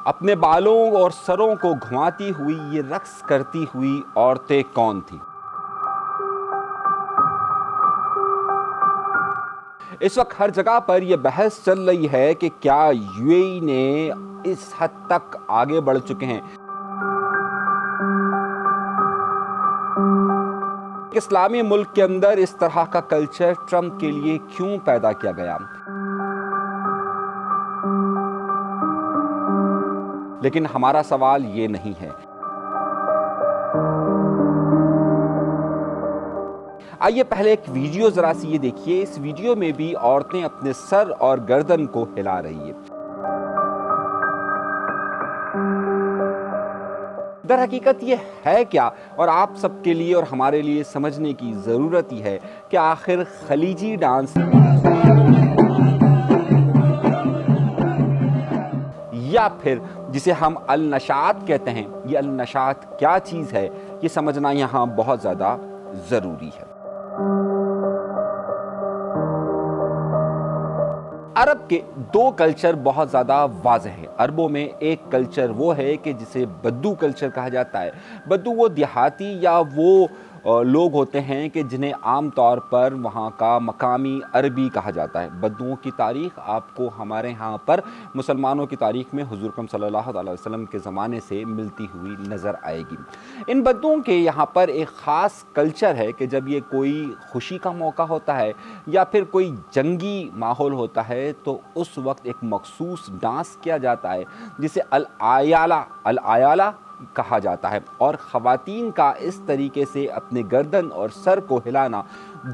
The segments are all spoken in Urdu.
اپنے بالوں اور سروں کو گھماتی ہوئی یہ رقص کرتی ہوئی عورتیں کون تھیں؟ اس وقت ہر جگہ پر یہ بحث چل رہی ہے کہ کیا یو اے ای نے اس حد تک آگے بڑھ چکے ہیں اسلامی ملک کے اندر اس طرح کا کلچر ٹرمپ کے لیے کیوں پیدا کیا گیا؟ لیکن ہمارا سوال یہ نہیں ہے۔ آئیے پہلے ایک ویڈیو ذرا سی یہ دیکھیے۔ اس ویڈیو میں بھی عورتیں اپنے سر اور گردن کو ہلا رہی ہیں۔ در حقیقت یہ ہے کیا، اور آپ سب کے لیے اور ہمارے لیے سمجھنے کی ضرورت ہی ہے کہ آخر خلیجی ڈانس یا پھر جسے ہم النشاط کہتے ہیں، یہ النشاط کیا چیز ہے، یہ سمجھنا یہاں بہت زیادہ ضروری ہے۔ عرب کے دو کلچر بہت زیادہ واضح ہیں۔ عربوں میں ایک کلچر وہ ہے کہ جسے بدو کلچر کہا جاتا ہے۔ بدو وہ دیہاتی یا وہ لوگ ہوتے ہیں کہ جنہیں عام طور پر وہاں کا مقامی عربی کہا جاتا ہے۔ بدوؤں کی تاریخ آپ کو ہمارے ہاں پر مسلمانوں کی تاریخ میں حضور اکرم صلی اللہ علیہ وسلم کے زمانے سے ملتی ہوئی نظر آئے گی۔ ان بدوؤں کے یہاں پر ایک خاص کلچر ہے کہ جب یہ کوئی خوشی کا موقع ہوتا ہے یا پھر کوئی جنگی ماحول ہوتا ہے تو اس وقت ایک مخصوص ڈانس کیا جاتا ہے جسے الایالہ کہا جاتا ہے، اور خواتین کا اس طریقے سے اپنے گردن اور سر کو ہلانا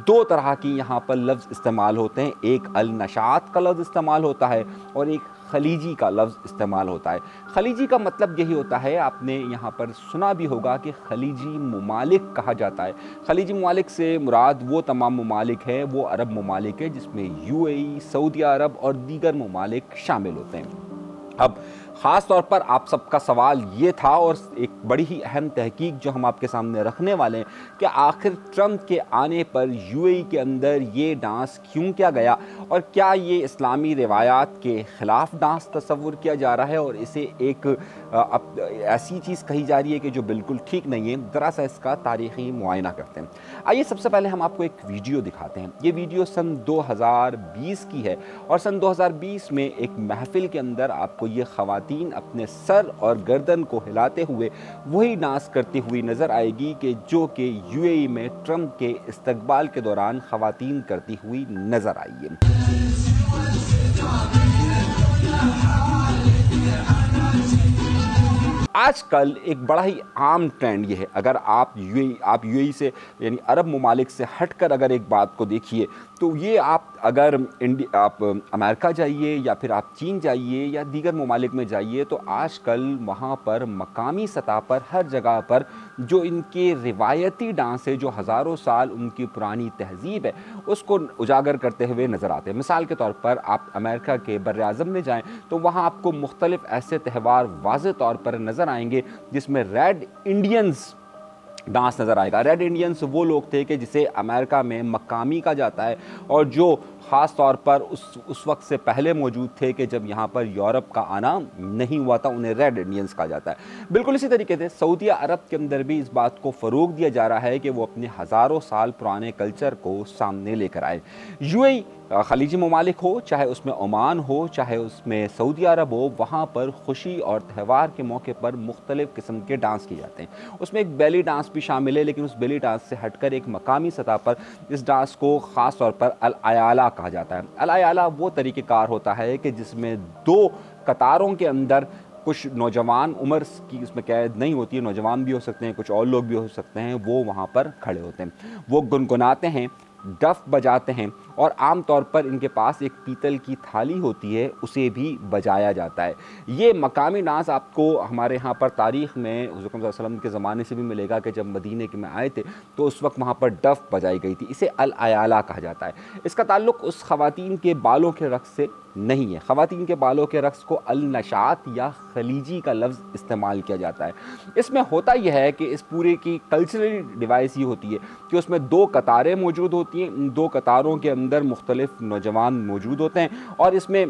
دو طرح کی یہاں پر لفظ استعمال ہوتے ہیں۔ ایک النشاط کا لفظ استعمال ہوتا ہے اور ایک خلیجی کا لفظ استعمال ہوتا ہے۔ خلیجی کا مطلب یہی ہوتا ہے، آپ نے یہاں پر سنا بھی ہوگا کہ خلیجی ممالک کہا جاتا ہے۔ خلیجی ممالک سے مراد وہ تمام ممالک ہیں، وہ عرب ممالک ہیں جس میں یو اے ای، سعودی عرب اور دیگر ممالک شامل ہوتے ہیں۔ اب خاص طور پر آپ سب کا سوال یہ تھا، اور ایک بڑی ہی اہم تحقیق جو ہم آپ کے سامنے رکھنے والے ہیں، کہ آخر ٹرمپ کے آنے پر یو اے ای کے اندر یہ ڈانس کیوں کیا گیا، اور کیا یہ اسلامی روایات کے خلاف ڈانس تصور کیا جا رہا ہے اور اسے ایک ایسی چیز کہی جا رہی ہے کہ جو بالکل ٹھیک نہیں ہے۔ ذرا سا اس کا تاریخی معائنہ کرتے ہیں۔ آئیے سب سے پہلے ہم آپ کو ایک ویڈیو دکھاتے ہیں۔ یہ ویڈیو سن 2020 کی ہے، اور سن 2020 میں ایک محفل کے اندر آپ کو یہ خواتین اپنے سر اور گردن کو ہلاتے ہوئے وہی ڈانس کرتی ہوئی نظر آئے گی کہ جو کہ یو اے ای میں ٹرمپ کے استقبال کے دوران خواتین کرتی ہوئی نظر آئی ہے۔ آج کل ایک بڑا ہی عام ٹرینڈ یہ ہے، اگر آپ یو اے ای سے یعنی عرب ممالک سے ہٹ کر اگر ایک بات کو دیکھیے تو یہ آپ اگر آپ امریکہ جائیے یا پھر آپ چین جائیے یا دیگر ممالک میں جائیے تو آج کل وہاں پر مقامی سطح پر ہر جگہ پر جو ان کے روایتی ڈانس ہے، جو ہزاروں سال ان کی پرانی تہذیب ہے، اس کو اجاگر کرتے ہوئے نظر آتے ہیں۔ مثال کے طور پر آپ امریکہ کے بر اعظم میں جائیں تو وہاں آپ کو مختلف ایسے تہوار واضح طور پر نظر آئیں گے جس میں ریڈ انڈینز ڈانس نظر آئے گا۔ ریڈ انڈینز وہ لوگ تھے کہ جسے امریکہ میں مقامی کہا جاتا ہے، اور جو خاص طور پر اس وقت سے پہلے موجود تھے کہ جب یہاں پر یورپ کا آنا نہیں ہوا تھا، انہیں ریڈ انڈینز کہا جاتا ہے۔ بالکل اسی طریقے سے سعودی عرب کے اندر بھی اس بات کو فروغ دیا جا رہا ہے کہ وہ اپنے ہزاروں سال پرانے کلچر کو سامنے لے کر آئے۔ یو اے ای خلیجی ممالک ہو، چاہے اس میں عمان ہو، چاہے اس میں سعودی عرب ہو، وہاں پر خوشی اور تہوار کے موقع پر مختلف قسم کے ڈانس کیے جاتے ہیں۔ اس میں ایک بیلی ڈانس بھی شامل ہے، لیکن اس بیلی ڈانس سے ہٹ کر ایک مقامی سطح پر اس ڈانس کو خاص طور پر الایالہ کہا جاتا ہے۔ الایالہ وہ طریقہ کار ہوتا ہے کہ جس میں دو قطاروں کے اندر کچھ نوجوان، عمر کی اس میں قید نہیں ہوتی ہے، نوجوان بھی ہو سکتے ہیں، کچھ اور لوگ بھی ہو سکتے ہیں، وہ وہاں پر کھڑے ہوتے ہیں، وہ گنگناتے ہیں، ڈف بجاتے ہیں، اور عام طور پر ان کے پاس ایک پیتل کی تھالی ہوتی ہے، اسے بھی بجایا جاتا ہے۔ یہ مقامی ڈانس آپ کو ہمارے ہاں پر تاریخ میں حضور صلی اللہ علیہ وسلم کے زمانے سے بھی ملے گا کہ جب مدینے میں آئے تھے تو اس وقت وہاں پر ڈف بجائی گئی تھی۔ اسے الایالہ کہا جاتا ہے۔ اس کا تعلق اس خواتین کے بالوں کے رقص سے نہیں ہے۔ خواتین کے بالوں کے رقص کو النشاط یا خلیجی کا لفظ استعمال کیا جاتا ہے۔ اس میں ہوتا یہ ہے کہ اس پورے کی کلچرل ڈیوائس یہ ہوتی ہے کہ اس میں دو قطاریں موجود ہوتی ہیں، ان دو قطاروں کے اندر مختلف نوجوان موجود ہوتے ہیں اور اس میں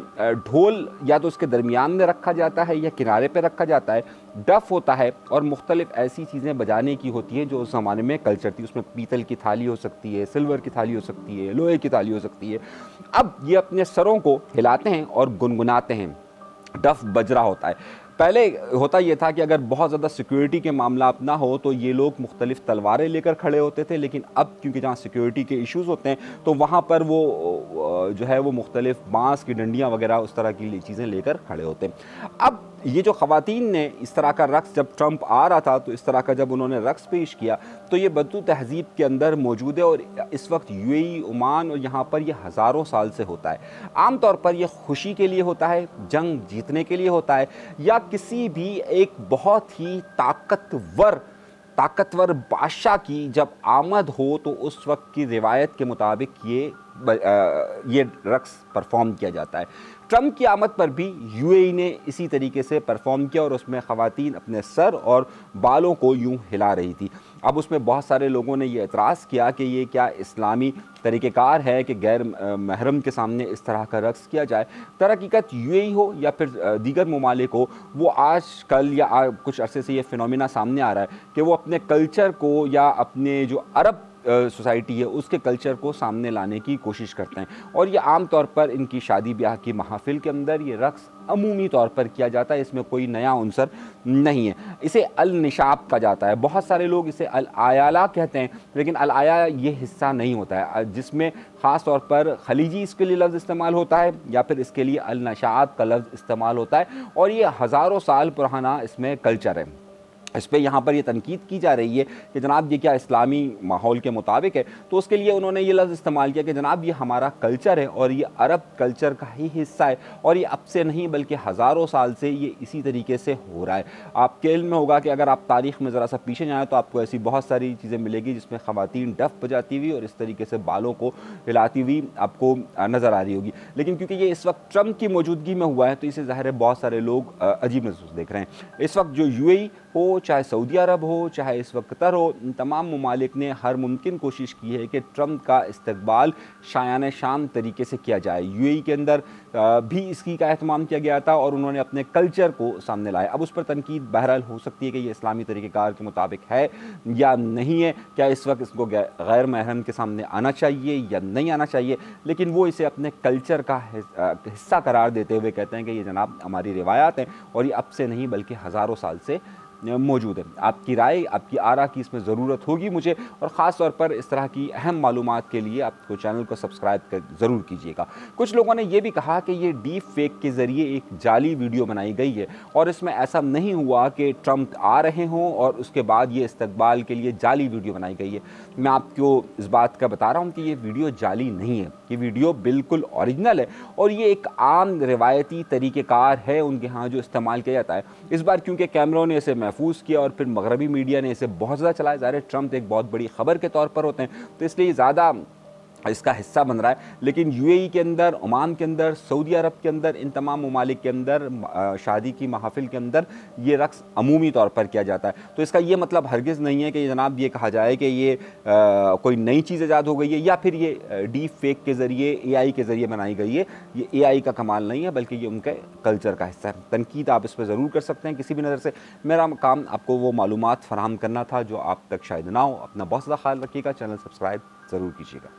ڈھول یا تو اس کے درمیان میں رکھا جاتا ہے یا کنارے پہ رکھا جاتا ہے، ڈف ہوتا ہے اور مختلف ایسی چیزیں بجانے کی ہوتی ہیں جو اس زمانے میں کلچر تھی۔ اس میں پیتل کی تھالی ہو سکتی ہے، سلور کی تھالی ہو سکتی ہے، لوہے کی تھالی ہو سکتی ہے۔ اب یہ اپنے سروں کو ہلاتے ہیں اور گنگناتے ہیں، ڈف بج رہا ہوتا ہے۔ پہلے ہوتا یہ تھا کہ اگر بہت زیادہ سیکیورٹی کے معاملات نہ ہو تو یہ لوگ مختلف تلواریں لے کر کھڑے ہوتے تھے، لیکن اب کیونکہ جہاں سیکیورٹی کے ایشوز ہوتے ہیں تو وہاں پر وہ جو ہے وہ مختلف بانس کی ڈنڈیاں وغیرہ اس طرح کی چیزیں لے کر کھڑے ہوتے ہیں۔ اب یہ جو خواتین نے اس طرح کا رقص، جب ٹرمپ آ رہا تھا تو اس طرح کا جب انہوں نے رقص پیش کیا تو یہ بدو تہذیب کے اندر موجود ہے اور اس وقت یو اے ای، عمان اور یہاں پر یہ ہزاروں سال سے ہوتا ہے۔ عام طور پر یہ خوشی کے لیے ہوتا ہے، جنگ جیتنے کے لیے ہوتا ہے، یا کسی بھی ایک بہت ہی طاقتور بادشاہ کی جب آمد ہو تو اس وقت کی روایت کے مطابق یہ رقص پرفارم کیا جاتا ہے۔ ٹرمپ کی آمد پر بھی یو اے ای نے اسی طریقے سے پرفارم کیا اور اس میں خواتین اپنے سر اور بالوں کو یوں ہلا رہی تھی۔ اب اس میں بہت سارے لوگوں نے یہ اعتراض کیا کہ یہ کیا اسلامی طریقہ کار ہے کہ غیر محرم کے سامنے اس طرح کا رقص کیا جائے۔ در حقیقت یو اے ای ہو یا پھر دیگر ممالک ہو، وہ آج کل یا کچھ عرصے سے یہ فینومینا سامنے آ رہا ہے کہ وہ اپنے کلچر کو یا اپنے جو عرب سوسائٹی ہے اس کے کلچر کو سامنے لانے کی کوشش کرتے ہیں، اور یہ عام طور پر ان کی شادی بیاہ کی محافل کے اندر یہ رقص عمومی طور پر کیا جاتا ہے، اس میں کوئی نیا عنصر نہیں ہے۔ اسے النشاب کہا جاتا ہے، بہت سارے لوگ اسے العیالہ کہتے ہیں، لیکن العیا یہ حصہ نہیں ہوتا ہے جس میں خاص طور پر خلیجی اس کے لیے لفظ استعمال ہوتا ہے یا پھر اس کے لیے النشاط کا لفظ استعمال ہوتا ہے، اور یہ ہزاروں سال پرانا اس میں کلچر ہے۔ اس پہ یہاں پر یہ تنقید کی جا رہی ہے کہ جناب یہ کیا اسلامی ماحول کے مطابق ہے، تو اس کے لیے انہوں نے یہ لفظ استعمال کیا کہ جناب یہ ہمارا کلچر ہے اور یہ عرب کلچر کا ہی حصہ ہے، اور یہ اب سے نہیں بلکہ ہزاروں سال سے یہ اسی طریقے سے ہو رہا ہے۔ آپ کے علم میں ہوگا کہ اگر آپ تاریخ میں ذرا سا پیچھے جائیں تو آپ کو ایسی بہت ساری چیزیں ملے گی جس میں خواتین ڈف بجاتی ہوئی اور اس طریقے سے بالوں کو ہلاتی ہوئی آپ کو نظر آ رہی ہوگی، لیکن کیونکہ یہ اس وقت ٹرمپ کی موجودگی میں ہوا ہے تو اسے ظاہر ہے بہت سارے لوگ عجیب محسوس دیکھ رہے ہیں۔ اس وقت جو یو اے ای ہو، چاہے سعودی عرب ہو، چاہے اس وقت قطر ہو، ان تمام ممالک نے ہر ممکن کوشش کی ہے کہ ٹرمپ کا استقبال شایان شان طریقے سے کیا جائے۔ یو اے ای کے اندر بھی اس کی کا اہتمام کیا گیا تھا اور انہوں نے اپنے کلچر کو سامنے لایا۔ اب اس پر تنقید بہرحال ہو سکتی ہے کہ یہ اسلامی طریقہ کار کے مطابق ہے یا نہیں ہے، کیا اس وقت اس کو غیر محرم کے سامنے آنا چاہیے یا نہیں آنا چاہیے، لیکن وہ اسے اپنے کلچر کا حصہ قرار دیتے ہوئے کہتے ہیں کہ یہ جناب ہماری روایات ہیں اور یہ اب سے نہیں بلکہ ہزاروں سال سے موجود ہے۔ آپ کی رائے، آپ کی آرا کی اس میں ضرورت ہوگی مجھے، اور خاص طور پر اس طرح کی اہم معلومات کے لیے آپ کو چینل کو سبسکرائب ضرور کیجیے گا۔ کچھ لوگوں نے یہ بھی کہا کہ یہ ڈیپ فیک کے ذریعے ایک جعلی ویڈیو بنائی گئی ہے اور اس میں ایسا نہیں ہوا کہ ٹرمپ آ رہے ہوں اور اس کے بعد یہ استقبال کے لیے جعلی ویڈیو بنائی گئی ہے۔ میں آپ کو اس بات کا بتا رہا ہوں کہ یہ ویڈیو جعلی نہیں ہے، یہ ویڈیو بالکل اوریجنل ہے اور یہ ایک عام روایتی طریقہ کار ہے ان کے ہاں جو استعمال کیا جاتا ہے۔ اس بار کیونکہ کیمروں نے اسے محفوظ کیا اور پھر مغربی میڈیا نے اسے بہت زیادہ چلایا، ظاہر ہے ٹرمپ ایک بہت بڑی خبر کے طور پر ہوتے ہیں تو اس لیے زیادہ اس کا حصہ بن رہا ہے، لیکن یو اے ای کے اندر، عمان کے اندر، سعودی عرب کے اندر، ان تمام ممالک کے اندر شادی کی محافل کے اندر یہ رقص عمومی طور پر کیا جاتا ہے۔ تو اس کا یہ مطلب ہرگز نہیں ہے کہ جناب یہ کہا جائے کہ یہ کوئی نئی چیز ایجاد ہو گئی ہے یا پھر یہ ڈیپ فیک کے ذریعے، اے آئی کے ذریعے بنائی گئی ہے۔ یہ اے آئی کا کمال نہیں ہے بلکہ یہ ان کے کلچر کا حصہ ہے۔ تنقید آپ اس پہ ضرور کر سکتے ہیں کسی بھی نظر سے، میرا کام آپ کو وہ معلومات فراہم کرنا تھا جو آپ تک شاید نہ ہو۔ اپنا بہت زیادہ خیال رکھیے گا، چینل سبسکرائب ضرور کیجیے گا۔